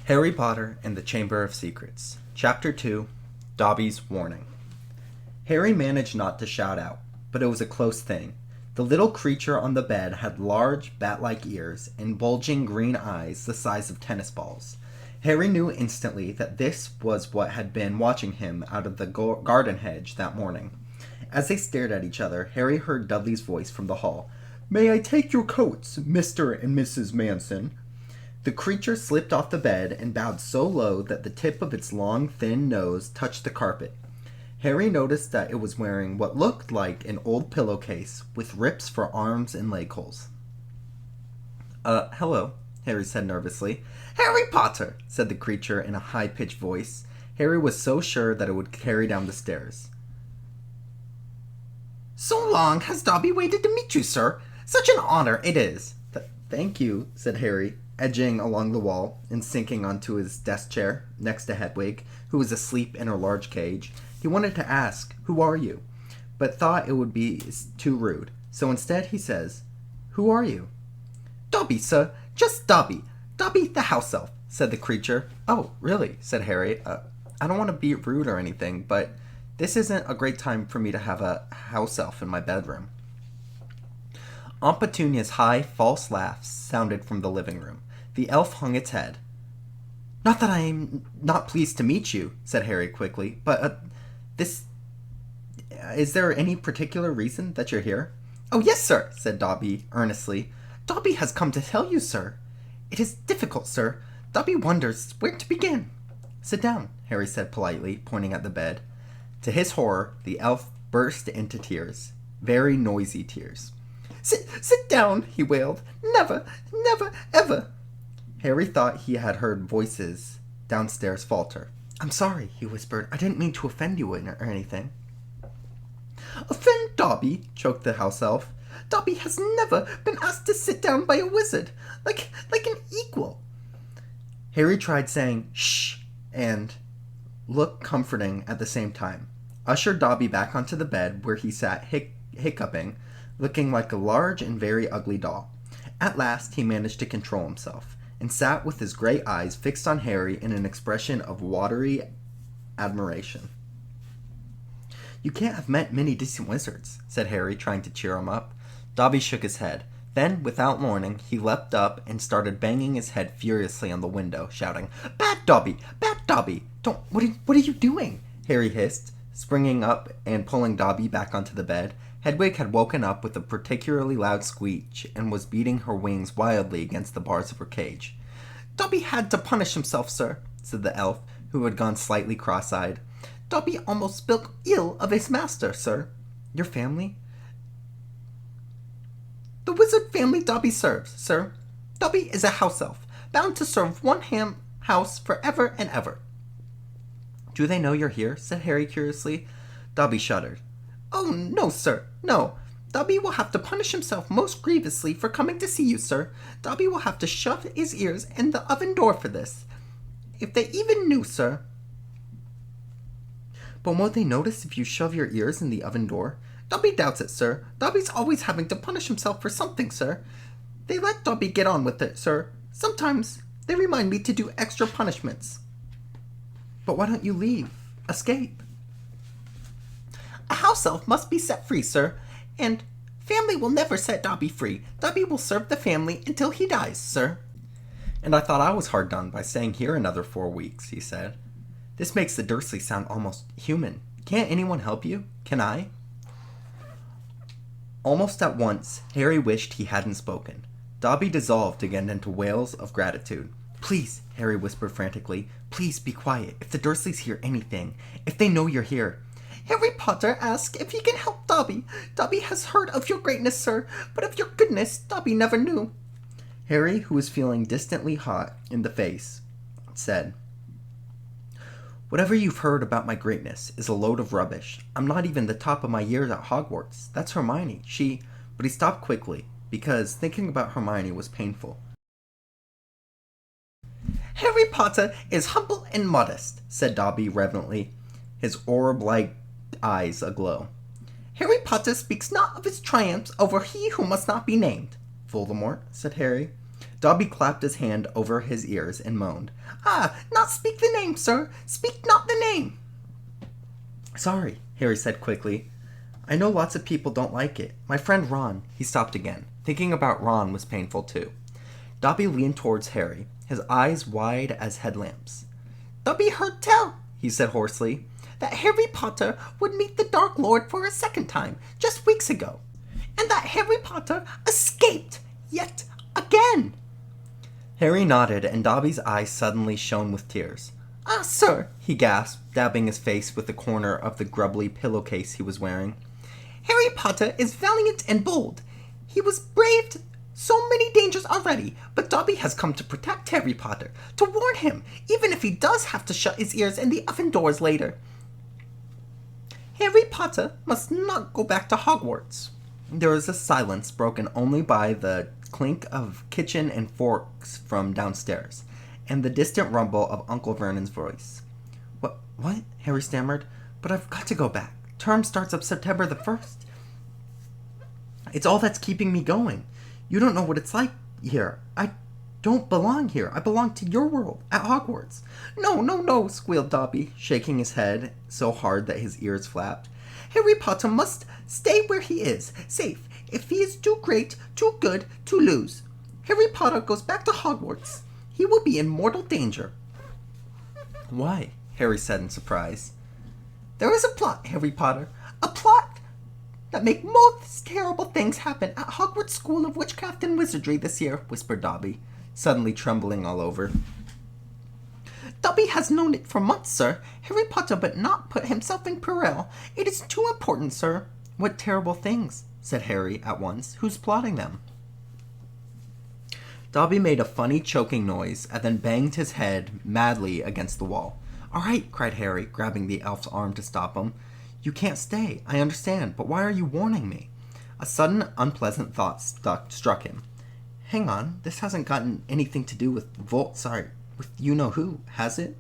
Harry Potter and the Chamber of Secrets. Chapter 2 Dobby's Warning. Harry managed not to shout out, but it was a close thing. The little creature on the bed had large, bat-like ears and bulging green eyes the size of tennis balls. Harry knew instantly that this was what had been watching him out of the garden hedge that morning. As they stared at each other, Harry heard Dudley's voice from the hall. "May I take your coats, Mr. and Mrs. Manson?" The creature slipped off the bed and bowed so low that the tip of its long, thin nose touched the carpet. Harry noticed that it was wearing what looked like an old pillowcase with rips for arms and leg holes. Hello," Harry said nervously. "Harry Potter," said the creature in a high-pitched voice. Harry was so sure that it would carry down the stairs. "So long has Dobby waited to meet you, sir. Such an honor it is." "Thank you," said Harry, edging along the wall and sinking onto his desk chair next to Hedwig, who was asleep in her large cage. He wanted to ask, "Who are you?" but thought it would be too rude. So instead he says, "Who are you?" "Dobby, sir. Just Dobby. Dobby the house elf," said the creature. "Oh, really?" said Harry. I don't want to be rude or anything, but this isn't a great time for me to have a house elf in my bedroom." Aunt Petunia's high, false laugh sounded from the living room. The elf hung its head. "Not that I am not pleased to meet you," said Harry quickly, "but, is there any particular reason that you're here?" "Oh, yes, sir," said Dobby earnestly. "Dobby has come to tell you, sir. It is difficult, sir. Dobby wonders where to begin." "Sit down," Harry said politely, pointing at the bed. To his horror, the elf burst into tears. Very noisy tears. Sit down," he wailed. "Never, never, ever." Harry thought he had heard voices downstairs falter. "I'm sorry," he whispered. "I didn't mean to offend you or anything." "Offend Dobby?" choked the house elf. "Dobby has never been asked to sit down by a wizard, like an equal." Harry tried saying "shh" and look comforting at the same time, ushered Dobby back onto the bed where he sat hiccuping, looking like a large and very ugly doll. At last he managed to control himself, and sat with his gray eyes fixed on Harry in an expression of watery admiration. "You can't have met many decent wizards," said Harry, trying to cheer him up. Dobby shook his head. Then, without warning, he leapt up and started banging his head furiously on the window, shouting, "Bad Dobby! Bad Dobby! Don't... What are you doing?" Harry hissed, springing up and pulling Dobby back onto the bed. Hedwig had woken up with a particularly loud squeak and was beating her wings wildly against the bars of her cage. "Dobby had to punish himself, sir," said the elf, who had gone slightly cross-eyed. "Dobby almost spoke ill of his master, sir." "Your family?" "The wizard family Dobby serves, sir. Dobby is a house elf, bound to serve one house forever and ever." "Do they know you're here?" said Harry curiously. Dobby shuddered. "Oh, no, sir, no. Dobby will have to punish himself most grievously for coming to see you, sir. Dobby will have to shove his ears in the oven door for this. If they even knew, sir." "But won't they notice if you shove your ears in the oven door?" "Dobby doubts it, sir. Dobby's always having to punish himself for something, sir. They let Dobby get on with it, sir. Sometimes they remind me to do extra punishments." "But why don't you leave? Escape?" "A house elf must be set free, sir, and family will never set Dobby free. Dobby will serve the family until he dies, sir." "And I thought I was hard done by staying here another 4 weeks," he said. "This makes the Dursleys sound almost human. Can't anyone help you? Can I?" Almost at once, Harry wished he hadn't spoken. Dobby dissolved again into wails of gratitude. "Please," Harry whispered frantically, "please be quiet. If the Dursleys hear anything, if they know you're here—" "Harry Potter asks if he can help Dobby. Dobby has heard of your greatness, sir, but of your goodness Dobby never knew." Harry, who was feeling distantly hot in the face, said, "Whatever you've heard about my greatness is a load of rubbish. I'm not even the top of my years at Hogwarts. That's Hermione. But he stopped quickly, because thinking about Hermione was painful. "Harry Potter is humble and modest," said Dobby reverently, his orb-like eyes aglow. "Harry Potter speaks not of his triumphs over he who must not be named." "Voldemort," said Harry. Dobby clapped his hand over his ears and moaned. "Ah, not speak the name, sir! Speak not the name!" "Sorry," Harry said quickly. "I know lots of people don't like it. My friend Ron—" He stopped again. Thinking about Ron was painful too. Dobby leaned towards Harry, his eyes wide as headlamps. "Dobby heard tell," he said hoarsely, "that Harry Potter would meet the Dark Lord for a second time, just weeks ago, and that Harry Potter escaped yet again." Harry nodded, and Dobby's eyes suddenly shone with tears. "Ah, sir," he gasped, dabbing his face with the corner of the grubbly pillowcase he was wearing. "Harry Potter is valiant and bold. He was braved so many dangers already, but Dobby has come to protect Harry Potter, to warn him, even if he does have to shut his ears in the oven doors later. Harry Potter must not go back to Hogwarts." There was a silence broken only by the clink of kitchen and forks from downstairs, and the distant rumble of Uncle Vernon's voice. What? Harry stammered. "But I've got to go back. Term starts up September the 1st. It's all that's keeping me going. You don't know what it's like here. I don't belong here. I belong to your world, at Hogwarts." No, squealed Dobby, shaking his head so hard that his ears flapped. "Harry Potter must stay where he is, safe. If he is too great, too good, to lose. Harry Potter goes back to Hogwarts. He will be in mortal danger." "Why?" Harry said in surprise. "There is a plot, Harry Potter. A plot that make most terrible things happen at Hogwarts School of Witchcraft and Wizardry this year," whispered Dobby, suddenly trembling all over. "Dobby has known it for months, sir. Harry Potter but not put himself in peril. It is too important, sir." "What terrible things?" said Harry at once. "Who's plotting them?" Dobby made a funny choking noise and then banged his head madly against the wall. "All right," cried Harry, grabbing the elf's arm to stop him. "You can't stay, I understand, but why are you warning me?" A sudden unpleasant thought struck him. "Hang on, this hasn't gotten anything to do with with you-know-who, has it?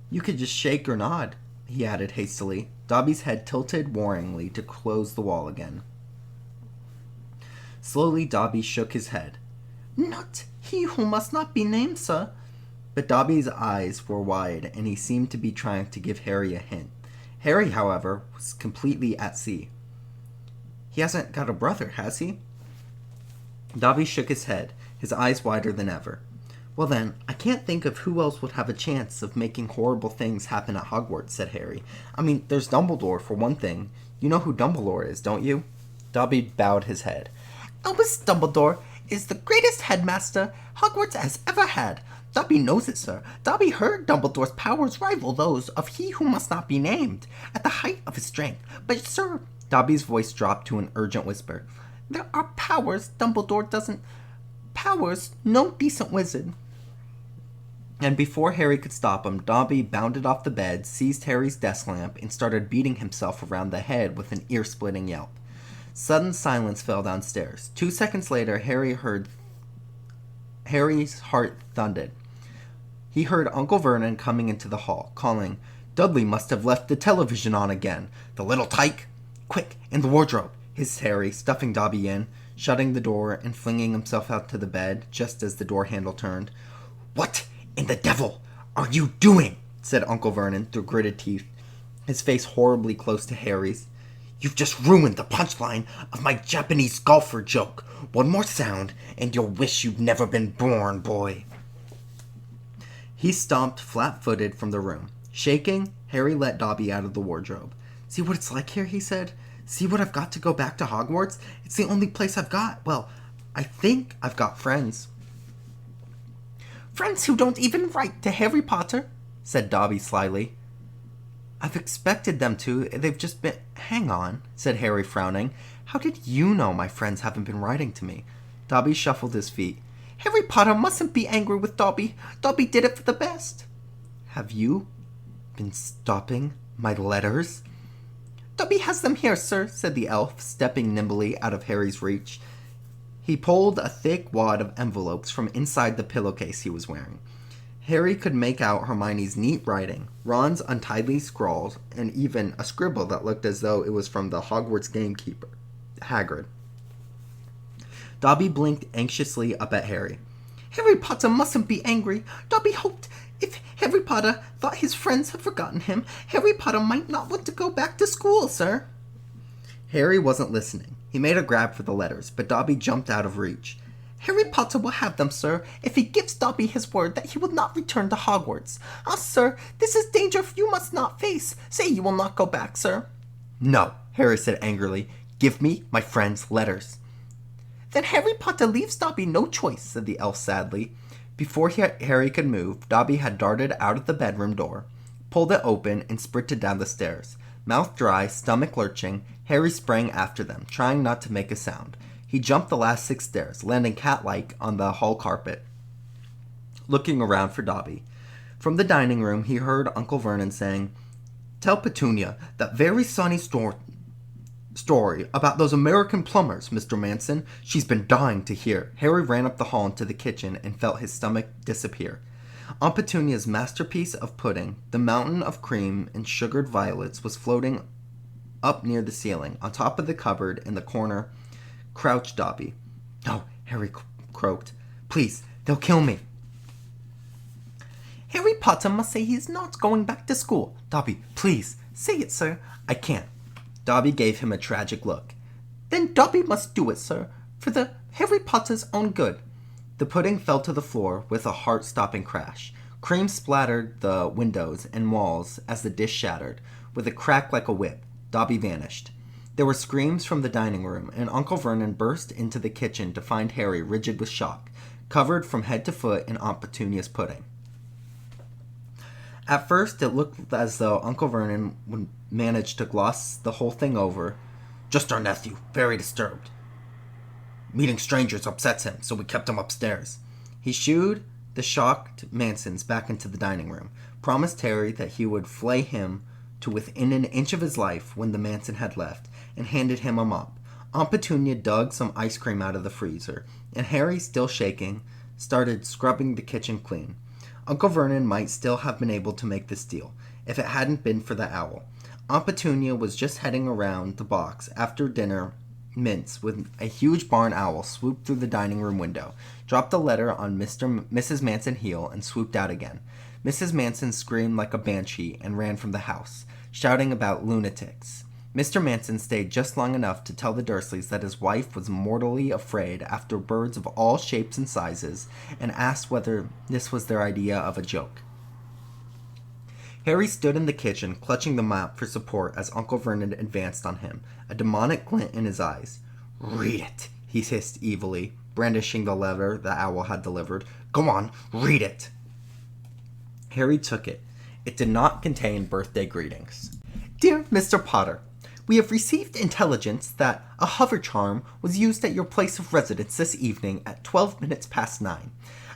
You could just shake or nod," he added hastily. Dobby's head tilted warningly to close the wall again. Slowly Dobby shook his head. "Not he who must not be named, sir." But Dobby's eyes were wide, and he seemed to be trying to give Harry a hint. Harry, however, was completely at sea. "He hasn't got a brother, has he?" Dobby shook his head, his eyes wider than ever. "Well then, I can't think of who else would have a chance of making horrible things happen at Hogwarts," said Harry. "I mean, there's Dumbledore, for one thing. You know who Dumbledore is, don't you?" Dobby bowed his head. "Albus Dumbledore is the greatest headmaster Hogwarts has ever had. Dobby knows it, sir. Dobby heard Dumbledore's powers rival those of he who must not be named, at the height of his strength. But, sir," Dobby's voice dropped to an urgent whisper, "there are powers Dumbledore doesn't. Powers no decent wizard." And before Harry could stop him, Dobby bounded off the bed, seized Harry's desk lamp, and started beating himself around the head with an ear-splitting yelp. Sudden silence fell downstairs. 2 seconds later, Harry's heart thundered. He heard Uncle Vernon coming into the hall, calling, "Dudley must have left the television on again. The little tyke! Quick, in the wardrobe!" hissed Harry, stuffing Dobby in, shutting the door and flinging himself out to the bed just as the door handle turned. "What in the devil are you doing?" said Uncle Vernon through gritted teeth, his face horribly close to Harry's. "You've just ruined the punchline of my Japanese golfer joke. One more sound, and you'll wish you'd never been born, boy." He stomped flat-footed from the room. Shaking, Harry let Dobby out of the wardrobe. "See what it's like here," he said. "See what I've got to go back to Hogwarts? It's the only place I've got. Well, I think I've got friends." "Friends who don't even write to Harry Potter," said Dobby slyly. "I've expected them to. They've just been—" "Hang on," said Harry, frowning. "How did you know my friends haven't been writing to me?" Dobby shuffled his feet. "Harry Potter mustn't be angry with Dobby. Dobby did it for the best." "Have you been stopping my letters?" "Dobby has them here, sir," said the elf, stepping nimbly out of Harry's reach. He pulled a thick wad of envelopes from inside the pillowcase he was wearing. Harry could make out Hermione's neat writing, Ron's untidy scrawls, and even a scribble that looked as though it was from the Hogwarts gamekeeper, Hagrid. Dobby blinked anxiously up at Harry. Harry Potter mustn't be angry. Dobby hoped if Harry Potter thought his friends had forgotten him, Harry Potter might not want to go back to school, sir. Harry wasn't listening. He made a grab for the letters, but Dobby jumped out of reach. Harry Potter will have them, sir, if he gives Dobby his word that he will not return to Hogwarts. Ah, sir, this is danger you must not face. Say you will not go back, sir. No, Harry said angrily. Give me my friend's letters. Then Harry Potter leaves Dobby no choice, said the elf sadly. Before Harry could move, Dobby had darted out of the bedroom door, pulled it open, and sprinted down the stairs. Mouth dry, stomach lurching, Harry sprang after them, trying not to make a sound. He jumped the last 6 stairs, landing cat-like on the hall carpet, looking around for Dobby. From the dining room, he heard Uncle Vernon saying, "Tell Petunia that very sunny story about those American plumbers, Mr. Manson. She's been dying to hear." Harry ran up the hall into the kitchen and felt his stomach disappear. Aunt Petunia's masterpiece of pudding, the mountain of cream and sugared violets, was floating up near the ceiling. On top of the cupboard in the corner crouched Dobby. "No," Harry croaked. "Please, they'll kill me." "Harry Potter must say he's not going back to school. Dobby, please, say it, sir." "I can't." Dobby gave him a tragic look. "Then Dobby must do it, sir, for the Harry Potter's own good." The pudding fell to the floor with a heart-stopping crash. Cream splattered the windows and walls as the dish shattered. With a crack like a whip, Dobby vanished. There were screams from the dining room, and Uncle Vernon burst into the kitchen to find Harry rigid with shock, covered from head to foot in Aunt Petunia's pudding. At first, it looked as though Uncle Vernon would manage to gloss the whole thing over. "Just our nephew, very disturbed. Meeting strangers upsets him, so we kept him upstairs." He shooed the shocked Mansons back into the dining room, promised Harry that he would flay him to within an inch of his life when the Manson had left, and handed him a mop. Aunt Petunia dug some ice cream out of the freezer, and Harry, still shaking, started scrubbing the kitchen clean. Uncle Vernon might still have been able to make this deal, if it hadn't been for the owl. Aunt Petunia was just heading around the box after dinner mints when a huge barn owl swooped through the dining room window, dropped a letter on Mrs. Manson's heel, and swooped out again. Mrs. Manson screamed like a banshee and ran from the house, shouting about lunatics. Mr. Manson stayed just long enough to tell the Dursleys that his wife was mortally afraid after birds of all shapes and sizes, and asked whether this was their idea of a joke. Harry stood in the kitchen, clutching the mop for support as Uncle Vernon advanced on him, a demonic glint in his eyes. "Read it," he hissed evilly, brandishing the letter the owl had delivered. "Go on, read it." Harry took it. It did not contain birthday greetings. "Dear Mr. Potter, we have received intelligence that a hover charm was used at your place of residence this evening at 12 minutes past 9.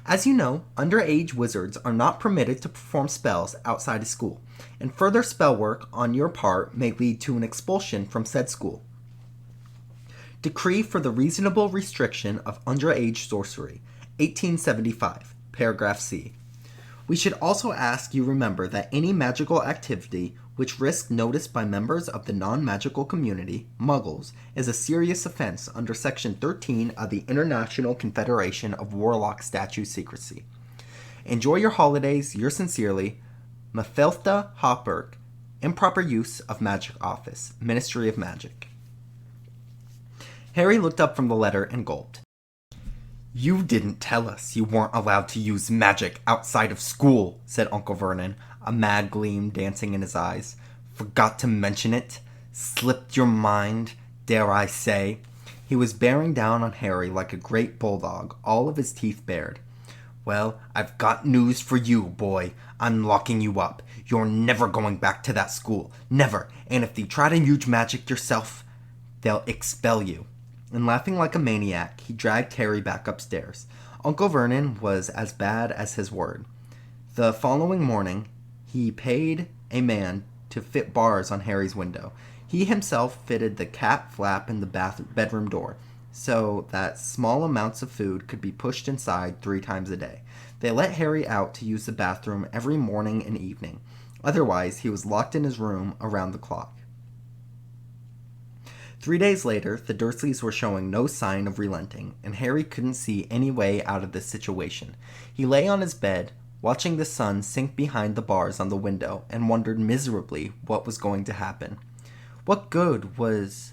As you know, underage wizards are not permitted to perform spells outside of school, and further spell work on your part may lead to an expulsion from said school. Decree for the reasonable restriction of underage sorcery, 1875, paragraph C. We should also ask you remember that any magical activity which risks notice by members of the non-magical community, Muggles, is a serious offense under Section 13 of the International Confederation of Warlock Statute Secrecy. Enjoy your holidays. Yours sincerely, Mephieltha Hopperk. Improper use of magic office, Ministry of Magic." Harry looked up from the letter and gulped. "You didn't tell us you weren't allowed to use magic outside of school," said Uncle Vernon, a mad gleam dancing in his eyes. "Forgot to mention it? Slipped your mind, dare I say?" He was bearing down on Harry like a great bulldog, all of his teeth bared. "Well, I've got news for you, boy. I'm locking you up. You're never going back to that school. Never. And if you try to use magic yourself, they'll expel you." And laughing like a maniac, he dragged Harry back upstairs. Uncle Vernon was as bad as his word. The following morning, he paid a man to fit bars on Harry's window. He himself fitted the cat flap in the bedroom door, so that small amounts of food could be pushed inside 3 times a day. They let Harry out to use the bathroom every morning and evening. Otherwise, he was locked in his room around the clock. 3 days later, the Dursleys were showing no sign of relenting, and Harry couldn't see any way out of this situation. He lay on his bed, watching the sun sink behind the bars on the window, and wondered miserably what was going to happen. What good was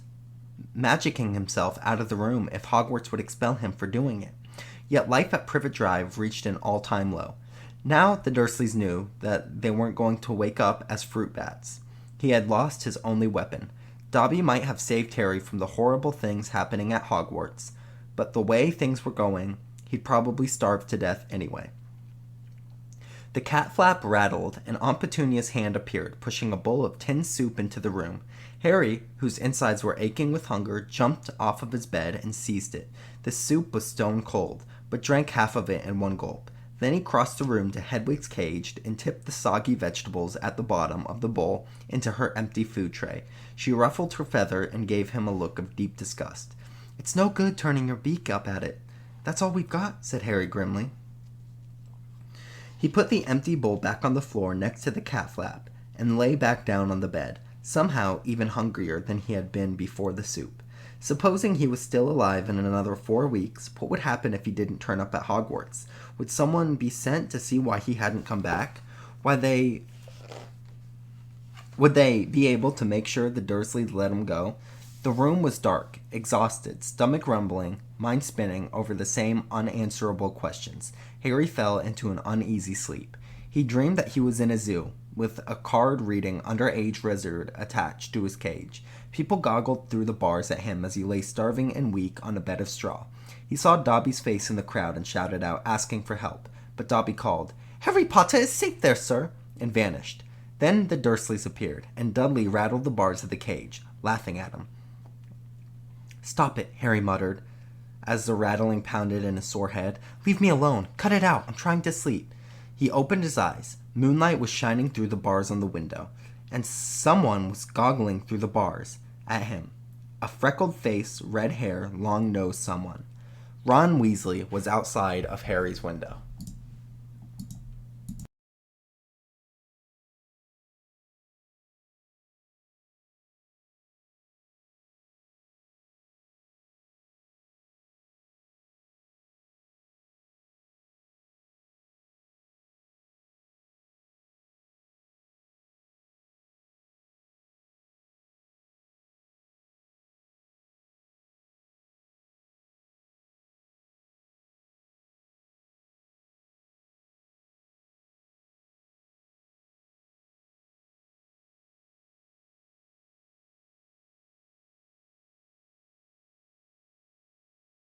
magicking himself out of the room if Hogwarts would expel him for doing it? Yet life at Privet Drive reached an all-time low. Now the Dursleys knew that they weren't going to wake up as fruit bats. He had lost his only weapon. Dobby might have saved Harry from the horrible things happening at Hogwarts, but the way things were going, he'd probably starve to death anyway. The cat flap rattled, and Aunt Petunia's hand appeared, pushing a bowl of tin soup into the room. Harry, whose insides were aching with hunger, jumped off of his bed and seized it. The soup was stone cold, but drank half of it in one gulp. Then he crossed the room to Hedwig's cage and tipped the soggy vegetables at the bottom of the bowl into her empty food tray. She ruffled her feather and gave him a look of deep disgust. "It's no good turning your beak up at it. That's all we've got," said Harry grimly. He put the empty bowl back on the floor next to the cat flap and lay back down on the bed, somehow even hungrier than he had been before the soup. Supposing he was still alive in another 4 weeks, what would happen if he didn't turn up at Hogwarts? Would someone be sent to see why he hadn't come back? Would they be able to make sure the Dursleys let him go? The room was dark, exhausted, stomach rumbling, mind spinning over the same unanswerable questions. Harry fell into an uneasy sleep. He dreamed that he was in a zoo, with a card reading underage wizard attached to his cage. People goggled through the bars at him as he lay starving and weak on a bed of straw. He saw Dobby's face in the crowd and shouted out, asking for help. But Dobby called, "Harry Potter is safe there, sir," and vanished. Then the Dursleys appeared, and Dudley rattled the bars of the cage, laughing at him. "Stop it," Harry muttered, as the rattling pounded in his sore head. "Leave me alone. Cut it out. I'm trying to sleep." He opened his eyes. Moonlight was shining through the bars on the window, and someone was goggling through the bars at him. A freckled face, red hair, long-nosed someone. Ron Weasley was outside of Harry's window.